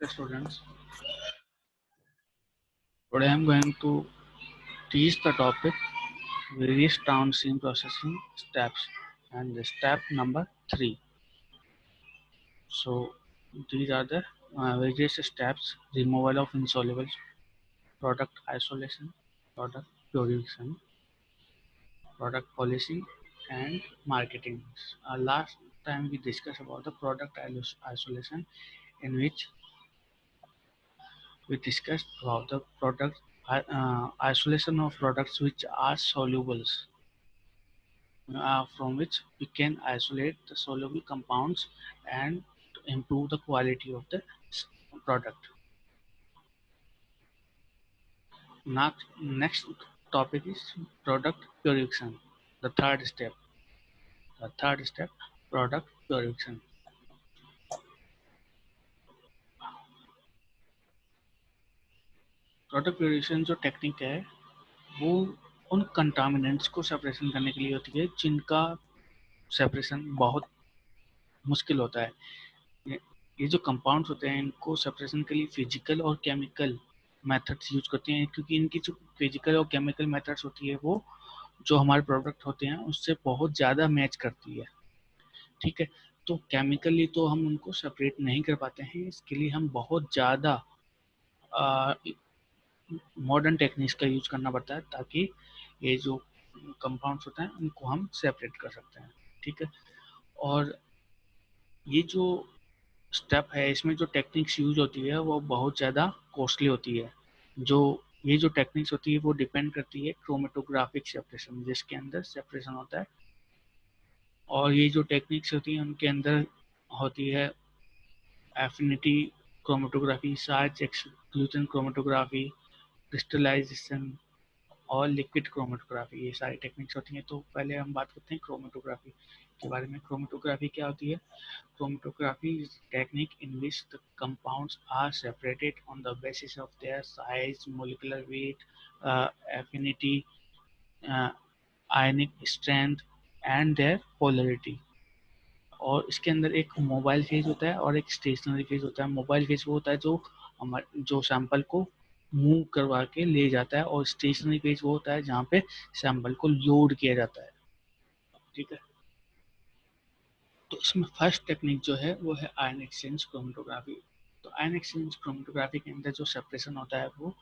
Students, today I am going to teach the topic various downstream processing steps and the step number 3. So these are the various steps: removal of insoluble, product isolation, product purification, product polishing, and marketing. Last time we discussed about the product isolation, in which we discussed about the product isolation of products which are solubles, from which we can isolate the soluble compounds and improve the quality of the product. Next topic is product purification. The third step. The third step, product purification. Product purification जो technique है वो उन contaminants को separation करने के लिए होती है जिनका सेपरेशन बहुत मुश्किल होता है। ये जो कंपाउंड्स होते हैं इनको सेपरेशन के लिए फिजिकल और केमिकल मेथड्स यूज करते हैं, क्योंकि इनकी जो फिजिकल और केमिकल मेथड्स होती है वो जो हमारे प्रोडक्ट होते हैं उससे बहुत ज़्यादा मैच करती है। ठीक है, तो केमिकली तो हम उनको सेपरेट नहीं कर पाते हैं, इसके लिए हम बहुत ज़्यादा मॉडर्न टेक्निक्स का यूज करना पड़ता है ताकि ये जो कंपाउंड्स होते हैं उनको हम सेपरेट कर सकते हैं। ठीक है, और ये जो स्टेप है इसमें जो टेक्निक्स यूज होती है वो बहुत ज़्यादा कॉस्टली होती है। जो ये जो टेक्निक्स होती है वो डिपेंड करती है क्रोमेटोग्राफिक सेपरेशन, जिसके अंदर सेपरेशन होता है, और ये जो टेक्निक्स होती हैं उनके अंदर होती है affinity chromatography, size exclusion chromatography, crystallization और लिक्विड क्रोमेटोग्राफी। ये सारी टेक्निक्स होती हैं। तो पहले हम बात करते हैं क्रोमेटोग्राफी के बारे में। क्रोमेटोग्राफी क्या होती है? Chromatography is a technique in which the compounds are separated on the basis of their size, molecular weight, affinity, uh, ionic strength, and their polarity. और इसके अंदर एक मोबाइल फेज होता है और एक स्टेशनरी फेज होता है। मोबाइल फेज वो होता है जो सैंपल को मूव करवा के ले जाता है, और स्टेशनरी फेज वो होता है जहाँ पे सैंपल को लोड किया जाता है। ठीक है, तो इसमें फर्स्ट टेक्निक जो है वो है आयन एक्सचेंज क्रोमेटोग्राफी। तो आयन एक्सचेंज क्रोमेटोग्राफी के अंदर जो सेपरेशन होता है वो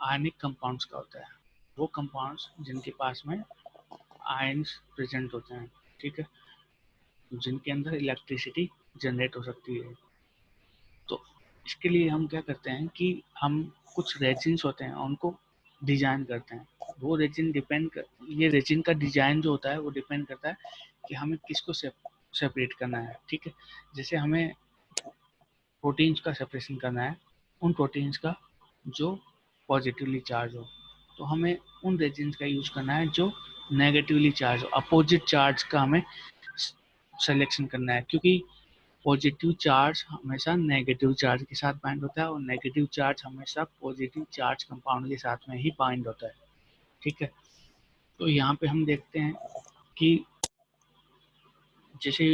आयनिक कंपाउंड्स का होता है। वो कंपाउंड्स जिनके पास में आयन्स प्रेजेंट होते हैं, ठीक है, जिनके अंदर इलेक्ट्रिसिटी जनरेट हो सकती है। तो इसके लिए हम क्या करते हैं कि हम कुछ रेजिन्स होते हैं उनको डिजाइन करते हैं। वो रेजिन ये रेजिन का डिजाइन जो होता है वो डिपेंड करता है कि हमें किसको सेपरेट करना है। ठीक है, जैसे हमें प्रोटीन्स का सेपरेशन करना है, उन प्रोटीन्स का जो पॉजिटिवली चार्ज हो, तो हमें उन रेजिन्स का यूज करना है जो नेगेटिवली चार्ज हो। अपोजिट चार्ज का हमें सिलेक्शन करना है, क्योंकि पॉजिटिव चार्ज हमेशा नेगेटिव चार्ज के साथ बाइंड होता है और नेगेटिव चार्ज हमेशा पॉजिटिव चार्ज कंपाउंड के साथ में ही बाइंड होता है। ठीक है, तो यहाँ पे हम देखते हैं कि जैसे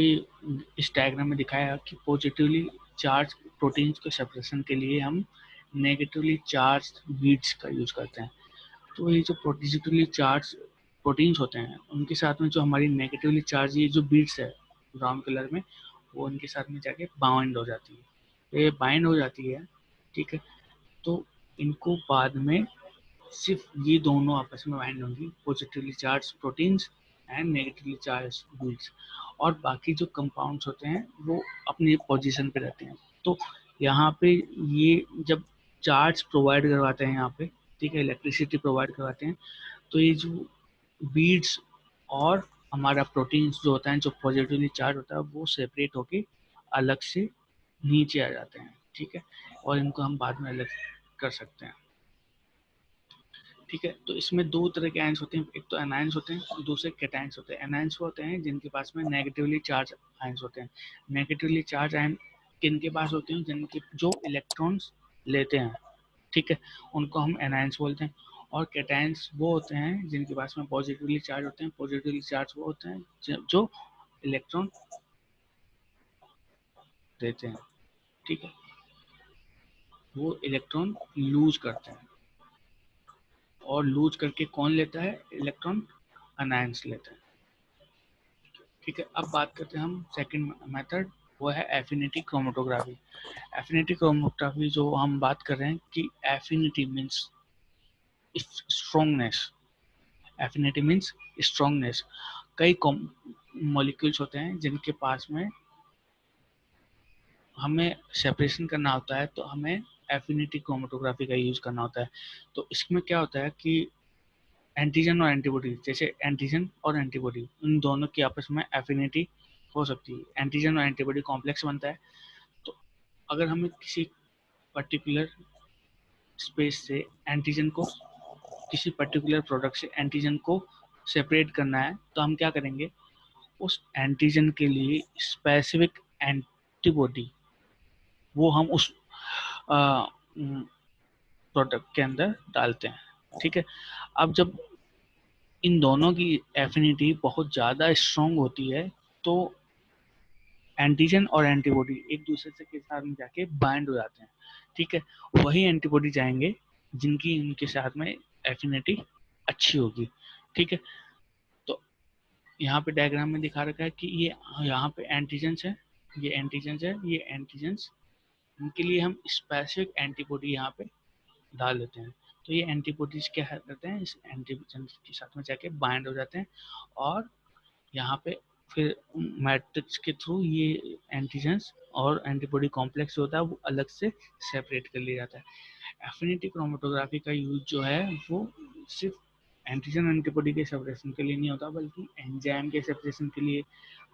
इस डायग्राम में दिखाया कि पॉजिटिवली चार्ज प्रोटीन्स के सेपरेशन के लिए हम नेगेटिवली चार्ज बीड्स का यूज करते हैं। तो ये जो पॉजिटिवली चार्ज प्रोटीन्स होते हैं उनके साथ में जो हमारी नेगेटिवली चार्ज ये जो बीड्स है ब्राउन कलर में, वो उनके साथ में जाके बाइंड हो जाती है। तो ये बाइंड हो जाती है, ठीक है, तो इनको बाद में सिर्फ ये दोनों आपस में बाइंड होंगी, positively charge proteins and negatively charge beads, और बाकी जो कंपाउंड्स होते हैं वो अपनी पोजीशन पे रहते हैं। तो यहाँ पे ये जब चार्ज प्रोवाइड करवाते हैं यहाँ पे, ठीक है, इलेक्ट्रिसिटी प्रोवाइड करवाते हैं, तो ये जो बीड्स और हमारा प्रोटीन्स जो होता है जो पॉजिटिवली चार्ज होता है वो सेपरेट होके अलग से नीचे आ जाते हैं। ठीक है, और इनको हम बाद में अलग कर सकते हैं। ठीक है, तो इसमें दो तरह के आयंस होते हैं, एक तो एनायंस होते हैं, दूसरे कैटायंस होते हैं। एनायंस होते हैं जिनके पास में नेगेटिवली चार्ज आयंस होते हैं। नेगेटिवली चार्ज आयन किनके पास होते हैं? जिनके जो इलेक्ट्रॉन्स लेते हैं, ठीक है, उनको हम एनायंस बोलते हैं। और कैटायंस वो होते हैं जिनके पास में पॉजिटिवली चार्ज होते हैं। पॉजिटिवली चार्ज वो होते हैं जो इलेक्ट्रॉन देते हैं। ठीक है, वो इलेक्ट्रॉन लूज करते हैं, और लूज करके कौन लेता है? इलेक्ट्रॉन अनायंस लेता है। ठीक है, अब बात करते हैं हम सेकंड मेथड, वो है एफिनिटी क्रोमेटोग्राफी। एफिनिटी क्रोमेटोग्राफी जो हम बात कर रहे हैं कि एफिनिटी मीन्स स्ट्रोंगनेस, एफिनिटी मीन्स स्ट्रोंगनेस। कई मॉलिक्यूल्स होते हैं जिनके पास में हमें सेपरेशन करना होता है, तो हमें एफिनिटी क्रोमेटोग्राफी का यूज करना होता है। तो इसमें क्या होता है कि एंटीजन और एंटीबॉडी, जैसे एंटीजन और एंटीबॉडी, उन दोनों की आपस में एफिनिटी हो सकती है, एंटीजन और एंटीबॉडी कॉम्प्लेक्स बनता है। तो अगर हमें किसी पर्टिकुलर स्पेस से एंटीजन को, किसी पर्टिकुलर प्रोडक्ट से एंटीजन को सेपरेट करना है, तो हम क्या करेंगे? उस एंटीजन के लिए स्पेसिफिक एंटीबॉडी वो हम उस प्रोडक्ट के अंदर डालते हैं। ठीक है, अब जब इन दोनों की एफिनिटी बहुत ज़्यादा स्ट्रॉन्ग होती है, तो एंटीजन और एंटीबॉडी एक दूसरे से के साथ में जाके बाइंड हो जाते हैं। ठीक है, वही एंटीबॉडी जाएंगे जिनकी उनके साथ में एफिनिटी अच्छी होगी। ठीक है, तो यहाँ पे डायग्राम में दिखा रखा है कि ये यहाँ पे एंटीजेंस है, ये एंटीजेंस है, ये एंटीजेंस, इनके लिए हम स्पेसिफिक एंटीबॉडी यहाँ पे डाल देते हैं। तो ये एंटीबॉडीज क्या करते हैं? इस एंटीजन के साथ में जाके बाइंड हो जाते हैं, और यहाँ पे फिर मैट्रिक्स के थ्रू ये एंटीजेंस और एंटीबॉडी कॉम्प्लेक्स होता है वो अलग से सेपरेट कर लिया जाता है। एफिनिटी क्रोमेटोग्राफी का यूज जो है वो सिर्फ एंटीजन एंटीबॉडी के सेपरेशन के लिए नहीं होता, बल्कि एंजाइम के सेपरेशन के लिए,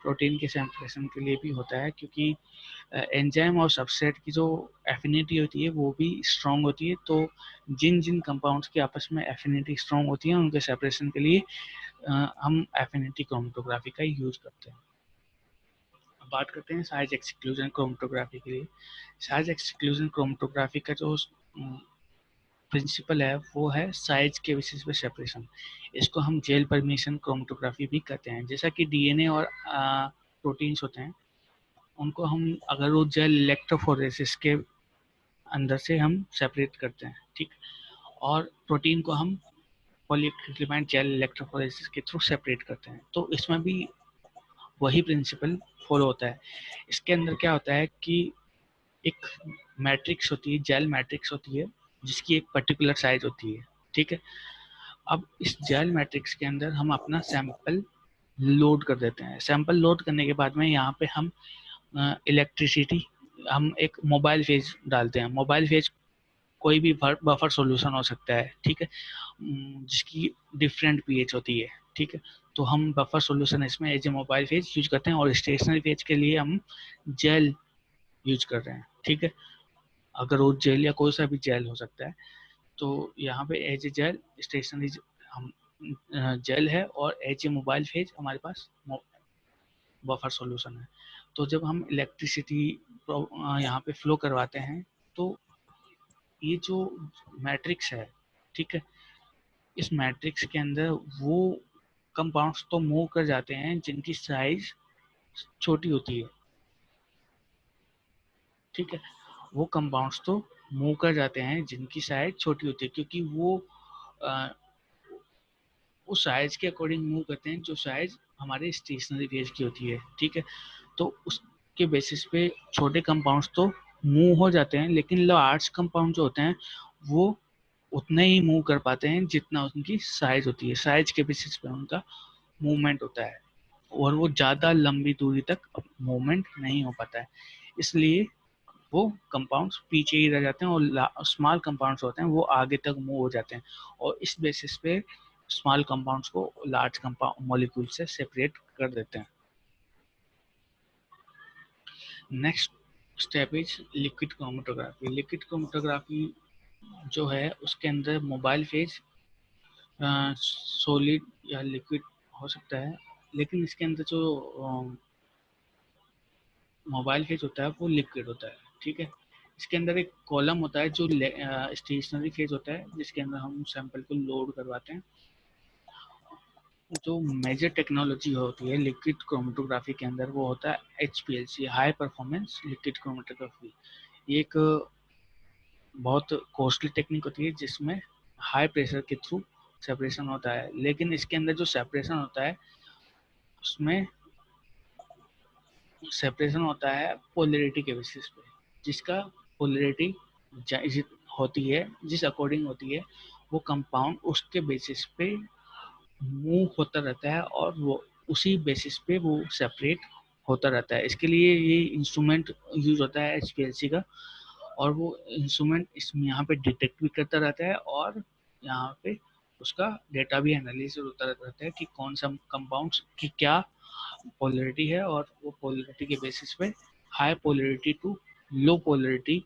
प्रोटीन के सेपरेशन के लिए भी होता है, क्योंकि एंजाइम और सबस्ट्रेट की जो एफिनिटी होती है वो भी स्ट्रांग होती है। तो जिन जिन कंपाउंड्स की आपस में एफिनिटी स्ट्रांग होती है, उनके सेपरेशन के लिए हम एफिनिटी क्रोमेटोग्राफी का यूज करते हैं। अब बात करते हैं साइज एक्सक्लूजन क्रोमेटोग्राफी के लिए। साइज एक्सक्लूजन क्रोमेटोग्राफी का जो प्रिंसिपल है वो है साइज के बेसिस पे सेपरेशन। इसको हम जेल परमिशन क्रोमेटोग्राफी भी कहते हैं। जैसा कि डीएनए और प्रोटीन्स होते हैं, उनको हम अगर वो जेल इलेक्ट्रोफोरेसिस के अंदर से हम सेपरेट करते हैं, ठीक, और प्रोटीन को हम पॉलीक्रिस्टलाइन जेल इलेक्ट्रोफोरेसिस के थ्रू सेपरेट करते हैं। तो इसमें भी वही प्रिंसिपल फॉलो होता है। इसके अंदर क्या होता है कि एक मैट्रिक्स होती है, जेल मैट्रिक्स होती है, जिसकी एक पर्टिकुलर साइज होती है। ठीक है, अब इस जेल मैट्रिक्स के अंदर हम अपना सैंपल लोड कर देते हैं। सैंपल लोड करने के बाद में यहाँ पे हम इलेक्ट्रिसिटी, हम एक मोबाइल फेज डालते हैं। मोबाइल फेज कोई भी बफर सॉल्यूशन हो सकता है, ठीक है, जिसकी डिफरेंट पीएच होती है। ठीक है, तो हम बफर सॉल्यूशन इसमें as a mobile phase use करते हैं, और स्टेशनरी फेज के लिए हम जेल यूज कर रहे हैं। ठीक है, अगर वो जेल या कोई सा भी जेल हो सकता है, तो यहाँ पे एज ए जेल स्टेशनरी हम जेल है, और एज ए मोबाइल फेज हमारे पास बफर सॉल्यूशन है। तो जब हम इलेक्ट्रिसिटी यहाँ पे फ्लो करवाते हैं, तो ये जो मैट्रिक्स है, ठीक है, इस मैट्रिक्स के अंदर वो कंपाउंड्स तो मूव कर जाते हैं जिनकी साइज छोटी होती है। ठीक है, वो कंपाउंड्स तो मूव कर जाते हैं जिनकी साइज छोटी होती है, क्योंकि वो आ, उस साइज के अकॉर्डिंग मूव करते हैं जो साइज हमारे स्टेशनरी फेज की होती है। ठीक है, तो उसके बेसिस पे छोटे कंपाउंड्स तो मूव हो जाते हैं, लेकिन लार्ज कंपाउंड जो होते हैं वो उतने ही मूव कर पाते हैं जितना उनकी साइज होती है। साइज के बेसिस पे उनका मूवमेंट होता है, और वो ज़्यादा लंबी दूरी तक मूवमेंट नहीं हो पाता है। इसलिए वो कंपाउंड्स पीछे ही रह जाते हैं, और स्मॉल कंपाउंड्स होते हैं वो आगे तक मूव हो जाते हैं, और इस बेसिस पे स्मॉल कंपाउंड्स को लार्ज कंपाउंड मॉलिक्यूल से सेपरेट कर देते हैं। Next step is liquid chromatography. Liquid chromatography जो है उसके अंदर मोबाइल फेज सॉलिड या लिक्विड हो सकता है, लेकिन इसके अंदर जो मोबाइल फेज होता है वो लिक्विड होता है। ठीक है, इसके अंदर एक कॉलम होता है जो स्टेशनरी फेज होता है, जिसके अंदर हम सैंपल को लोड करवाते हैं। जो मेजर टेक्नोलॉजी होती है लिक्विड क्रोमेटोग्राफी के अंदर वो होता है HPLC, high performance liquid chromatography. ये एक बहुत कॉस्टली टेक्निक होती है जिसमें हाई प्रेशर के थ्रू सेपरेशन होता है, लेकिन इसके अंदर जो सेपरेशन होता है उसमें सेपरेशन होता है पोलैरिटी के बेसिस पे, जिसका पोलैरिटी होती है, जिस अकॉर्डिंग होती है वो कंपाउंड उसके बेसिस पे मूव होता रहता है और वो उसी बेसिस पे वो सेपरेट होता रहता है। इसके लिए ये इंस्ट्रूमेंट यूज होता है HPLC का, और वो इंस्ट्रूमेंट इसमें यहाँ पे डिटेक्ट भी करता रहता है और यहाँ पे उसका डेटा भी एनालिसिस होता रहता है कि कौन सा कंपाउंड्स की क्या पोलैरिटी है, और वो पोलैरिटी के बेसिस पे high polarity to low polarity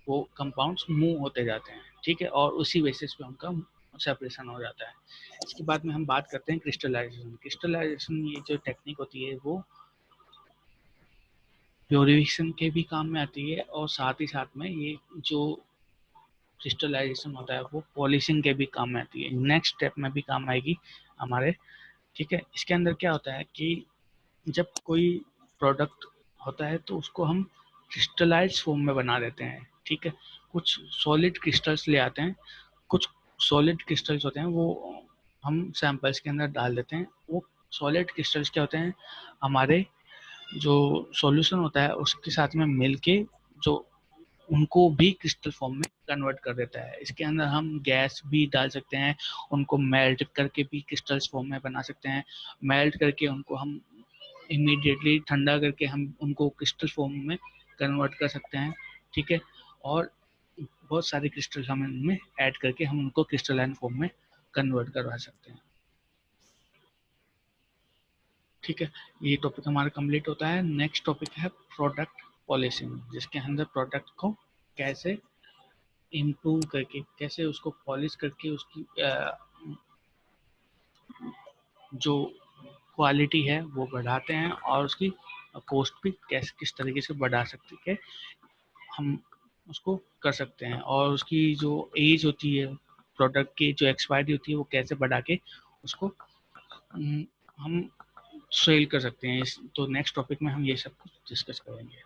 वो कंपाउंड्स मूव होते जाते हैं, ठीक है, और उसी बेसिस पे उनका सेपरेशन हो जाता है। इसके बाद में हम बात करते हैं क्रिस्टलाइजेशन। क्रिस्टलाइजेशन ये जो टेक्निक होती है वो प्योरिफिकेशन के भी काम में आती है, और साथ ही साथ में ये जो क्रिस्टलाइजेशन होता है वो पॉलिशिंग के भी काम में आती है, नेक्स्ट स्टेप में भी काम आएगी हमारे, ठीक है। इसके अंदर क्या होता है कि जब कोई प्रोडक्ट होता है तो उसको हम क्रिस्टलाइज फॉर्म में बना देते हैं, ठीक है। कुछ सॉलिड क्रिस्टल्स ले आते हैं, कुछ सॉलिड क्रिस्टल्स होते हैं वो हम सैंपल्स के अंदर डाल देते हैं। वो सॉलिड क्रिस्टल्स क्या होते हैं, हमारे जो सॉल्यूशन होता है उसके साथ में मिलके जो उनको भी क्रिस्टल फॉर्म में कन्वर्ट कर देता है। इसके अंदर हम गैस भी डाल सकते हैं, उनको मेल्ट करके भी क्रिस्टल्स फॉर्म में बना सकते हैं। मेल्ट करके उनको हम इमीडिएटली ठंडा करके हम उनको क्रिस्टल फॉर्म में कन्वर्ट कर सकते हैं, ठीक है। और बहुत सारे क्रिस्टल हम इनमें ऐड करके हम उनको क्रिस्टलाइन फॉर्म में कन्वर्ट करवा सकते हैं, ठीक है। ये टॉपिक हमारा कंप्लीट होता है। नेक्स्ट टॉपिक है प्रोडक्ट पॉलिशिंग, जिसके अंदर प्रोडक्ट को कैसे इम्प्रूव करके, कैसे उसको पॉलिश करके उसकी जो क्वालिटी है वो बढ़ाते हैं, और उसकी कॉस्ट भी कैसे किस तरीके से बढ़ा सकते हैं हम उसको कर सकते हैं, और उसकी जो एज होती है प्रोडक्ट की, जो एक्सपायरी होती है वो कैसे बढ़ा के उसको हम सेल कर सकते हैं। इस तो नेक्स्ट टॉपिक में हम ये सब कुछ डिस्कस करेंगे।